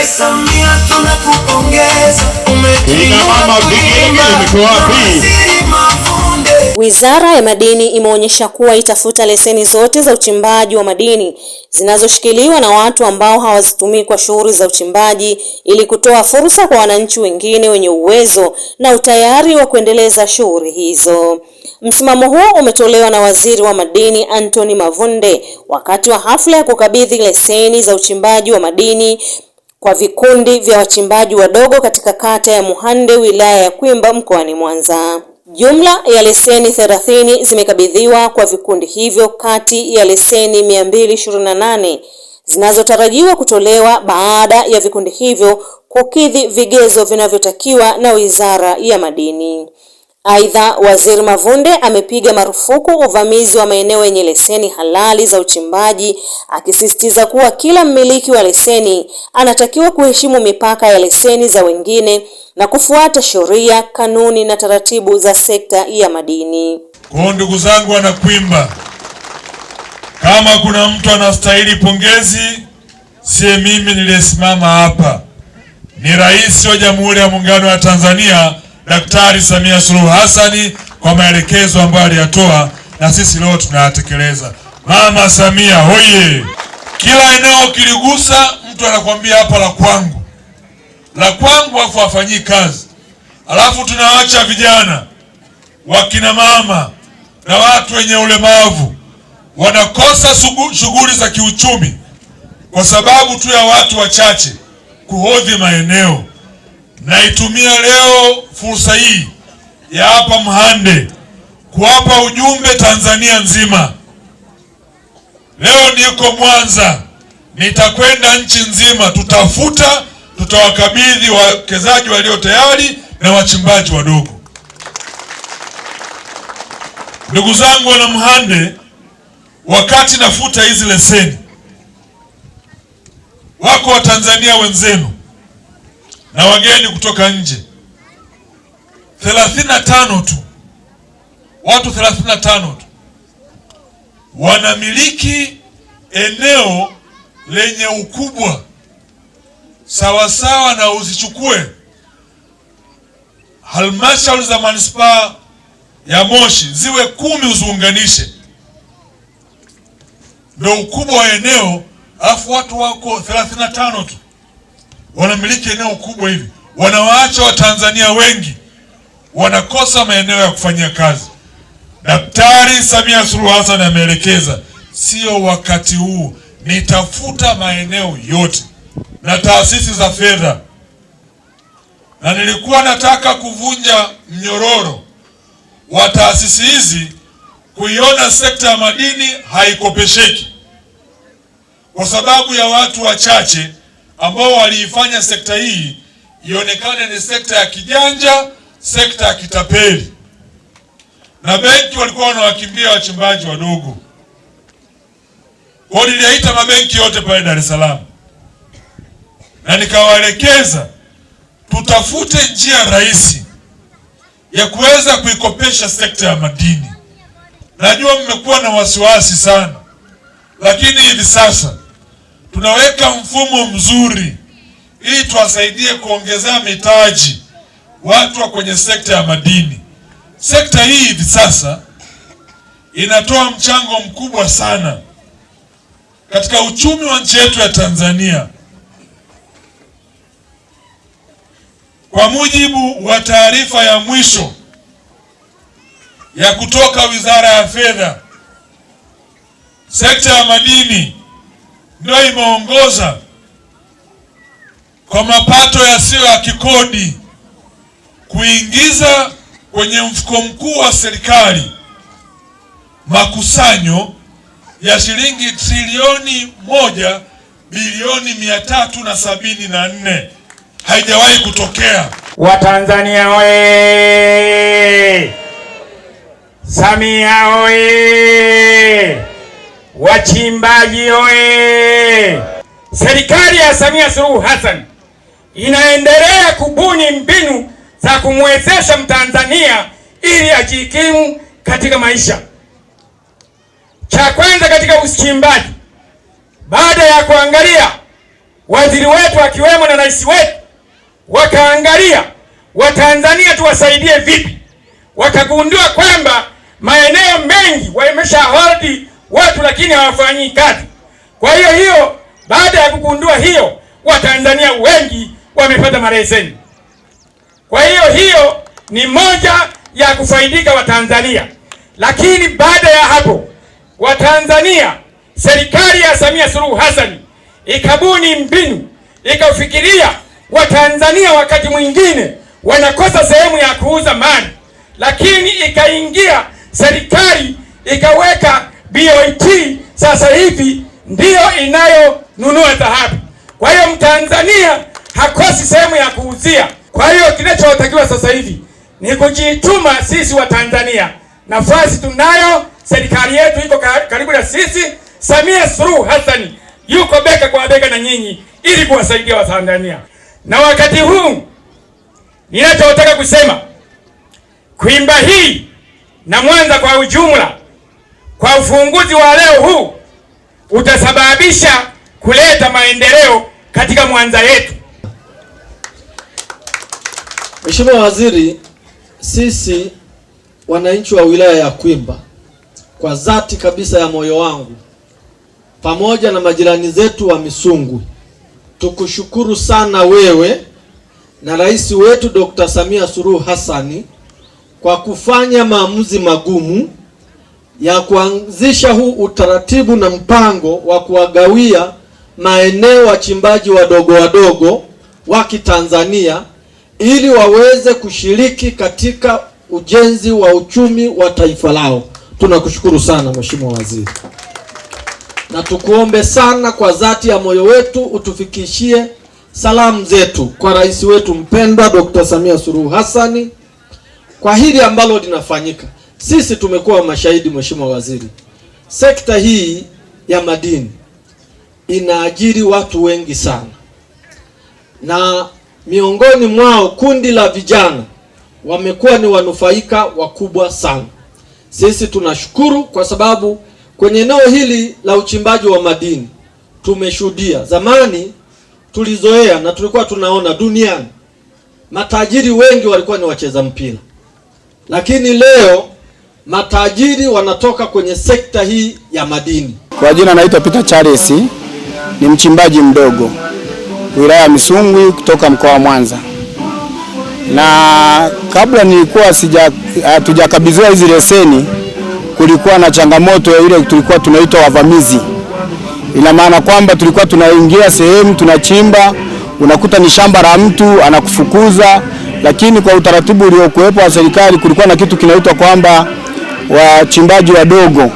Rais Samia tunakupongeza. Ina mama vigenge mko wapi? Wizara ya Madini imeonyesha kuwa itafuta leseni zote za uchimbaji wa madini zinazoshikiliwa na watu ambao hawazitumii kwa shughuli za uchimbaji ili kutoa fursa kwa wananchi wengine wenye uwezo na utayari wa kuendeleza shughuli hizo. Msimamo huo umetolewa na Waziri wa Madini Anthony Mavunde wakati wa hafla ya kukabidhi leseni za uchimbaji wa madini kwa vikundi vya wachimbaji wadogo katika kata ya Muhande, wilaya ya Kwimba, mkoani Mwanza. Jumla ya leseni 30 zimekabidhiwa kwa vikundi hivyo kati ya leseni 228 zinazotarajiwa kutolewa baada ya vikundi hivyo kukidhi vigezo vinavyotakiwa na Wizara ya Madini. Aidha, Waziri Mavunde amepiga marufuku uvamizi wa maeneo yenye leseni halali za uchimbaji, akisisitiza kuwa kila mmiliki wa leseni anatakiwa kuheshimu mipaka ya leseni za wengine na kufuata sheria, kanuni na taratibu za sekta ya madini. Kwa ndugu zangu wana Kwimba, kama kuna mtu anastahili pongezi, si mimi niliyesimama hapa, ni Rais wa Jamhuri ya Muungano wa Tanzania Daktari Samia Suluhu Hassan kwa maelekezo ambayo aliyatoa na sisi leo tunayatekeleza. Mama Samia hoye! Kila eneo kiligusa mtu anakuambia hapa la kwangu. La kwangu afu afanyii kazi. Alafu tunaacha vijana, wakina mama na watu wenye ulemavu wanakosa shughuli za kiuchumi kwa sababu tu ya watu wachache kuhodhi maeneo. Naitumia leo fursa hii ya hapa Muhande kuwapa ujumbe Tanzania nzima. Leo niko Mwanza, nitakwenda nchi nzima, tutawakabidhi wawekezaji walio tayari na wachimbaji wadogo. Ndugu zangu wana Muhande, wakati nafuta hizi leseni, wako Watanzania wenzenu na wageni kutoka nje 35 tu, watu 35 tu wanamiliki eneo lenye ukubwa sawasawa na usichukue halmashauri za manispaa ya Moshi ziwe 10 uziunganishe, ndio ukubwa wa eneo. Alafu watu wako 35 tu wanamiliki eneo kubwa hivi, wanawaacha Watanzania wengi wanakosa maeneo ya kufanyia kazi. Daktari Samia Suluhu Hassan ameelekeza, sio wakati huu, nitafuta maeneo yote na taasisi za fedha, na nilikuwa nataka kuvunja mnyororo wa taasisi hizi, kuiona sekta ya madini haikopesheki kwa sababu ya watu wachache ambao waliifanya sekta hii ionekane ni sekta ya kijanja, sekta ya kitapeli, na benki walikuwa wanawakimbia wachimbaji wadogo. Kwa niliyaita mabenki yote pale Dar es Salaam na nikawaelekeza tutafute njia rahisi ya kuweza kuikopesha sekta ya madini. Najua mmekuwa na wasiwasi sana, lakini hivi sasa tunaweka mfumo mzuri ili tuwasaidie kuongezea mitaji watu wa kwenye sekta ya madini. Sekta hii hivi sasa inatoa mchango mkubwa sana katika uchumi wa nchi yetu ya Tanzania. Kwa mujibu wa taarifa ya mwisho ya kutoka Wizara ya Fedha, sekta ya madini ndio imeongoza kwa mapato yasiyo ya kikodi kuingiza kwenye mfuko mkuu wa serikali makusanyo ya shilingi trilioni 1 bilioni 374. Haijawahi kutokea. Watanzania oye! Samia oye! Wachimbaji oye! Serikali ya Samia Suluhu Hassan inaendelea kubuni mbinu za kumwezesha Mtanzania ili ajikimu katika maisha. Cha kwanza katika uchimbaji, baada ya kuangalia waziri wetu akiwemo na rais wetu wakaangalia Watanzania tuwasaidie vipi, wakagundua kwamba maeneo mengi wameshahodhi watu lakini hawafanyii kazi. Kwa hiyo baada ya kugundua hiyo, Watanzania wengi wamepata maleseni. Kwa hiyo ni moja ya kufaidika Watanzania. Lakini baada ya hapo Watanzania, serikali ya Samia Suluhu Hassan ikabuni mbinu, ikafikiria Watanzania wakati mwingine wanakosa sehemu ya kuuza mali, lakini ikaingia serikali ikaweka BOT, sasa hivi ndiyo inayonunua dhahabu. Kwa hiyo Mtanzania hakosi sehemu ya kuuzia. Kwa hiyo kinachotakiwa sasa hivi ni kujituma sisi wa Tanzania. Nafasi tunayo, serikali yetu iko karibu na sisi. Samia Suluhu Hassan yuko bega kwa bega na nyinyi ili kuwasaidia Watanzania. Na wakati huu ninachotaka kusema, Kwimba hii na Mwanza kwa ujumla, kwa ufunguzi wa leo huu utasababisha kuleta maendeleo katika Mwanza yetu. Mheshimiwa Waziri, sisi wananchi wa wilaya ya Kwimba, kwa dhati kabisa ya moyo wangu, pamoja na majirani zetu wa Misungwi, tukushukuru sana wewe na rais wetu Dr. Samia Suluhu Hassan kwa kufanya maamuzi magumu ya kuanzisha huu utaratibu na mpango wa kuwagawia maeneo wachimbaji wadogo wa Kitanzania ili waweze kushiriki katika ujenzi wa uchumi wa taifa lao. Tunakushukuru sana Mheshimiwa Waziri, na tukuombe sana kwa dhati ya moyo wetu utufikishie salamu zetu kwa rais wetu mpendwa Dr. Samia Suluhu Hassan kwa hili ambalo linafanyika. Sisi tumekuwa mashahidi Mheshimiwa Waziri, sekta hii ya madini inaajiri watu wengi sana, na miongoni mwao kundi la vijana wamekuwa ni wanufaika wakubwa sana. Sisi tunashukuru kwa sababu kwenye eneo hili la uchimbaji wa madini tumeshuhudia, zamani tulizoea na tulikuwa tunaona duniani matajiri wengi walikuwa ni wacheza mpira, lakini leo matajiri wanatoka kwenye sekta hii ya madini. Kwa jina naitwa Peter Charles, ni mchimbaji mdogo wilaya ya Misungwi kutoka mkoa wa Mwanza. Na kabla nilikuwa hatujakabidhiwa hizi leseni, kulikuwa na changamoto ile tulikuwa tunaitwa wavamizi. Ina maana kwamba tulikuwa tunaingia sehemu tunachimba, unakuta ni shamba la mtu anakufukuza, lakini kwa utaratibu uliokuwepo wa serikali kulikuwa na kitu kinaitwa kwamba wachimbaji wadogo.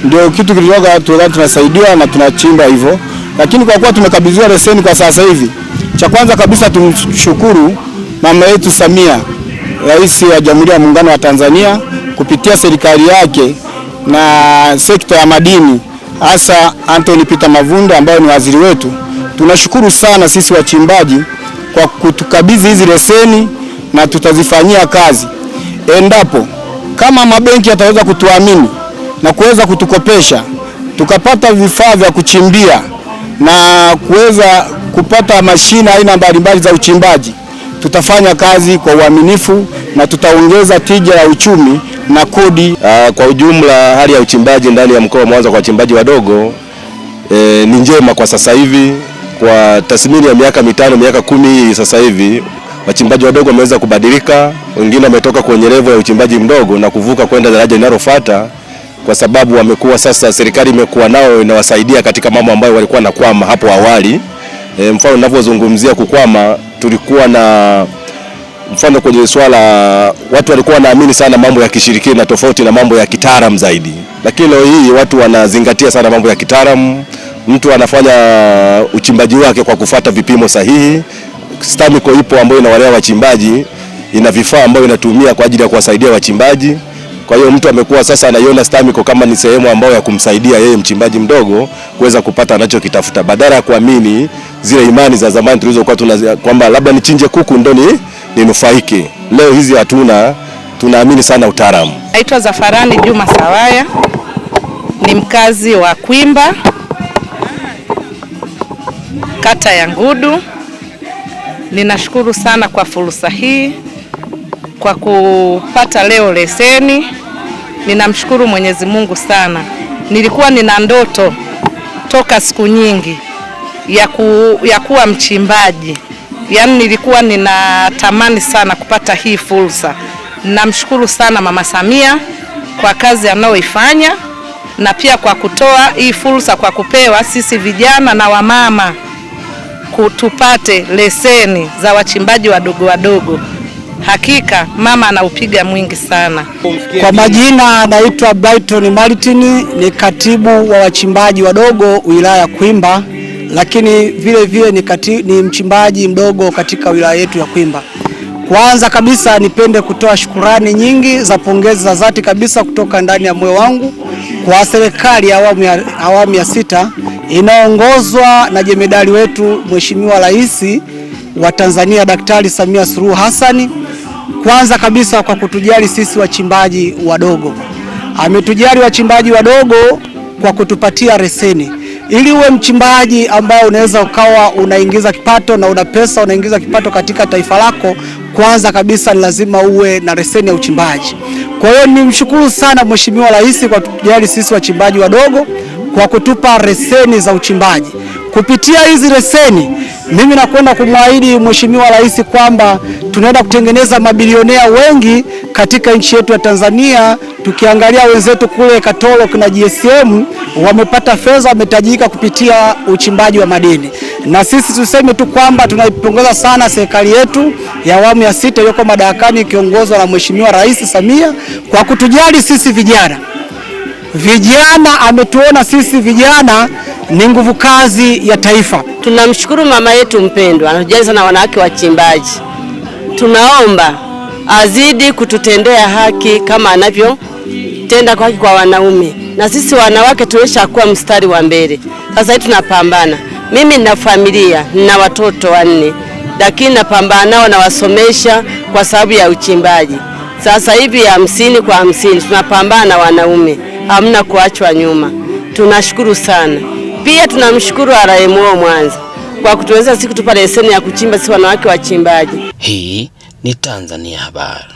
Ndio kitu kilitoka tunasaidia na tunachimba hivyo. Lakini kwa kuwa tumekabidhiwa leseni kwa sasa hivi, cha kwanza kabisa tumshukuru mama yetu Samia, Rais wa Jamhuri ya Muungano wa Tanzania, kupitia serikali yake na sekta ya madini, hasa Anthony Peter Mavunde ambaye ni waziri wetu. Tunashukuru sana sisi wachimbaji kwa kutukabidhi hizi leseni na tutazifanyia kazi. Endapo kama mabenki yataweza kutuamini na kuweza kutukopesha, tukapata vifaa vya kuchimbia na kuweza kupata mashine aina mbalimbali za uchimbaji, tutafanya kazi kwa uaminifu na tutaongeza tija ya uchumi na kodi. Kwa ujumla hali ya uchimbaji ndani ya mkoa wa Mwanza kwa wachimbaji wadogo ni njema kwa sasa hivi. Kwa tathmini ya miaka 5 miaka 10 sasa hivi, wachimbaji wadogo wameweza kubadilika, wengine wametoka kwenye level ya uchimbaji mdogo na kuvuka kwenda daraja linalofuata, kwa sababu wamekuwa sasa, serikali imekuwa nao inawasaidia katika mambo ambayo walikuwa nakwama hapo awali. Mfano ninavyozungumzia kukwama, tulikuwa na mfano kwenye swala watu walikuwa wanaamini sana mambo ya kishirikina tofauti na mambo ya kitaalamu zaidi, lakini leo hii watu wanazingatia sana mambo ya kitaalamu. Mtu anafanya uchimbaji wake kwa kufuata vipimo sahihi. STAMICO ipo ambayo inawalea wachimbaji, ina vifaa ambayo inatumia kwa ajili ya kuwasaidia wachimbaji. Kwa hiyo mtu amekuwa sasa anaiona STAMICO kama ni sehemu ambayo ya kumsaidia yeye mchimbaji mdogo kuweza kupata anachokitafuta, badala ya kuamini zile imani za zamani tulizokuwa kwamba labda nichinje kuku ndo ninufaike. Leo hizi hatuna, tunaamini sana utaalamu. Naitwa Zafarani Juma Sawaya, ni mkazi wa Kwimba. kata ya Ngudu. Ninashukuru sana kwa fursa hii kwa kupata leo leseni. Ninamshukuru Mwenyezi Mungu sana. Nilikuwa nina ndoto toka siku nyingi ya kuwa mchimbaji. Yaani nilikuwa ninatamani sana kupata hii fursa. Namshukuru sana Mama Samia kwa kazi anayoifanya na pia kwa kutoa hii fursa kwa kupewa sisi vijana na wamama kutupate leseni za wachimbaji wadogo wadogo. Hakika mama anaupiga mwingi sana. Kwa majina naitwa Brighton Martin, ni katibu wa wachimbaji wadogo wilaya ya Kwimba, lakini vile vile ni mchimbaji mdogo katika wilaya yetu ya Kwimba. Kwanza kabisa nipende kutoa shukurani nyingi za pongezi za dhati kabisa kutoka ndani ya moyo wangu kwa serikali ya awamu ya 6 inaongozwa na jemedari wetu Mheshimiwa Rais wa Tanzania Daktari Samia Suluhu Hassan. Kwanza kabisa kwa kutujali sisi wachimbaji wadogo. Ametujali wachimbaji wadogo kwa kutupatia leseni. Ili uwe mchimbaji ambao unaweza ukawa unaingiza kipato na una pesa unaingiza kipato katika taifa lako, kwanza kabisa ni lazima uwe na leseni ya uchimbaji. Kwa hiyo nimshukuru sana Mheshimiwa Rais kwa kutujali sisi wachimbaji wadogo kwa kutupa leseni za uchimbaji. Kupitia hizi leseni mimi nakwenda kumwahidi Mheshimiwa Rais kwamba tunaenda kutengeneza mabilionea wengi katika nchi yetu ya Tanzania. Tukiangalia wenzetu kule Katoro kuna GSM wamepata fedha, wametajika kupitia uchimbaji wa madini. Na sisi tuseme tu kwamba tunaipongeza sana serikali yetu ya awamu ya 6 iliyoko madarakani ikiongozwa na Mheshimiwa Rais Samia kwa kutujali sisi vijana. Vijana ametuona sisi vijana ni nguvu kazi ya taifa. Tunamshukuru mama yetu mpendwa, anajali sana wanawake wachimbaji. Tunaomba azidi kututendea haki kama anavyotenda haki kwa wanaume. Na sisi wanawake tumeshakuwa mstari wa mbele. Sasa hivi tunapambana. Mimi nina familia, nina watoto 4. Lakini napambana nao na wasomesha kwa sababu ya uchimbaji. Sasa hivi 50 kwa 50 tunapambana na wanaume. Hamna kuachwa nyuma. Tunashukuru sana. Pia tunamshukuru RMO Mwanza kwa kutuwezesha sisi kutupa leseni ya kuchimba sisi wanawake wachimbaji. Hii ni Tanzania Habari.